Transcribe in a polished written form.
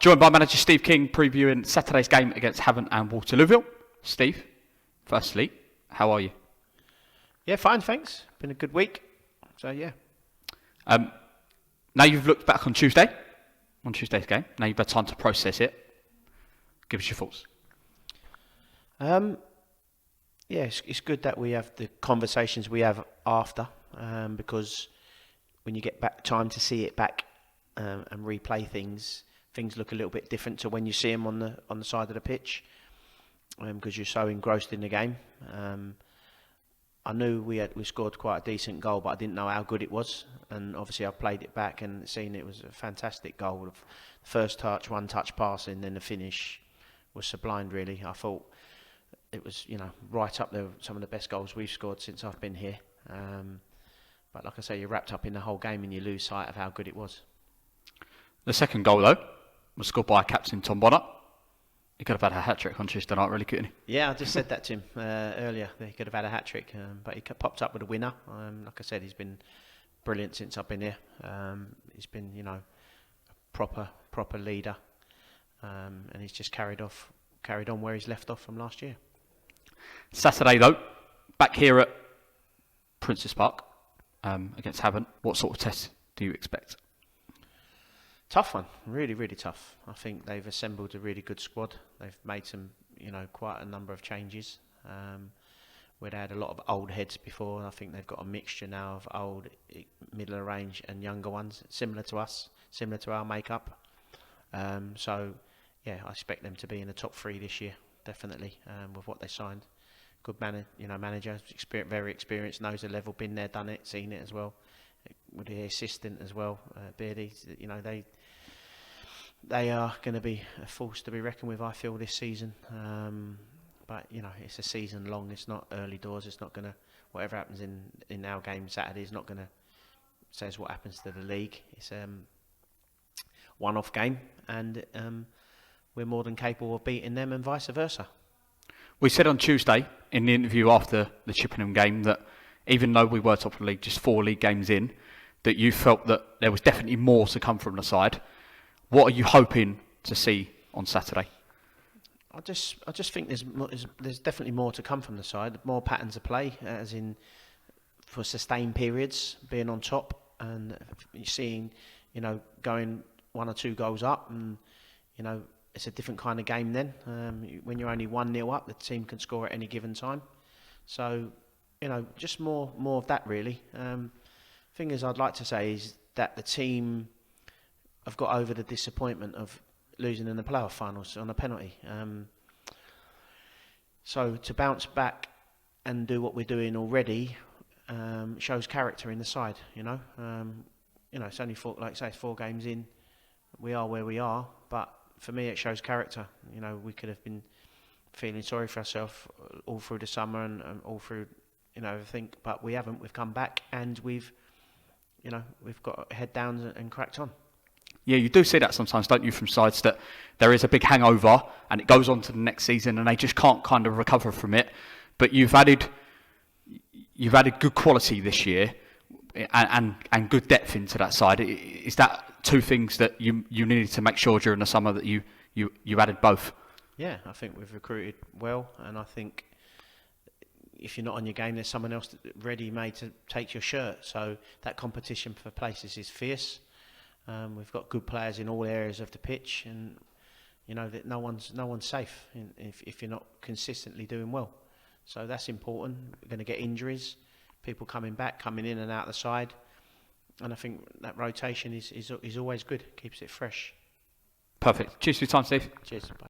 Joined by manager Steve King, previewing Saturday's game against Havant and Waterlooville. Steve, firstly, how are you? Yeah, fine, thanks. Been a good week. So, yeah. Now you've looked back on Tuesday's game. Now you've had time to process it. Give us your thoughts. Yeah, it's good that we have the conversations we have after, because when you get back time to see it back and replay things look a little bit different to when you see them on the side of the pitch, because you're so engrossed in the game. I knew we scored quite a decent goal, but I didn't know how good it was. And obviously, I played it back and seen it was a fantastic goal. The first touch, one touch passing, then the finish was sublime. Really, I thought it was, right up there with some of the best goals we've scored since I've been here. But like I say, you're wrapped up in the whole game and you lose sight of how good it was. The second goal, though, was scored by captain Tom Bonner. He could have had a hat-trick on Tuesday night, really, couldn't he? Yeah, I just said that to him earlier. That he could have had a hat-trick, but he popped up with a winner. Like I said, he's been brilliant since I've been here. He's been, a proper leader, and he's just carried on where he's left off from last year. Saturday, though, back here at Princes Park against Havant. What sort of test do you expect? Tough one, really, really tough. I think they've assembled a really good squad. They've made some, quite a number of changes. Where they had a lot of old heads before. I think they've got a mixture now of old, middle of range and younger ones, similar to us, similar to our makeup. So, yeah, I expect them to be in the top three this year, definitely, with what they signed. Good manager, very experienced, knows the level, been there, done it, seen it as well. With the assistant as well, Beardy, they are going to be a force to be reckoned with, I feel, this season. But, it's a season long. It's not early doors. It's not going to, whatever happens in our game Saturday is not going to say what happens to the league. It's one-off game, and we're more than capable of beating them and vice versa. We said on Tuesday in the interview after the Chippenham game that even though we were top of the league, just 4 league games in, that you felt that there was definitely more to come from the side. What are you hoping to see on Saturday? I just think there's definitely more to come from the side. More patterns of play, as in for sustained periods, being on top and seeing, going 1 or 2 goals up, and it's a different kind of game then. When you're only 1-0 up, the team can score at any given time. So, just more of that really. Thing is, I'd like to say is that the team have got over the disappointment of losing in the playoff finals on a penalty. So to bounce back and do what we're doing already shows character in the side. It's only 4 games in. We are where we are, but for me, it shows character. We could have been feeling sorry for ourselves all through the summer and all through, everything, but we haven't. We've come back and we've got our head down and cracked on. Yeah, you do see that sometimes, don't you, from sides that there is a big hangover and it goes on to the next season and they just can't kind of recover from it. But you've added good quality this year and good depth into that side. Is that 2 things that you needed to make sure during the summer that you added both? Yeah, I think we've recruited well, and I think if you're not on your game, there's someone else ready-made to take your shirt. So that competition for places is fierce. We've got good players in all areas of the pitch, and that no one's safe if you're not consistently doing well. So that's important. We're going to get injuries, people coming in and out the side, and I think that rotation is always good. Keeps it fresh. Perfect. Cheers for your time, Steve. Cheers. Bye.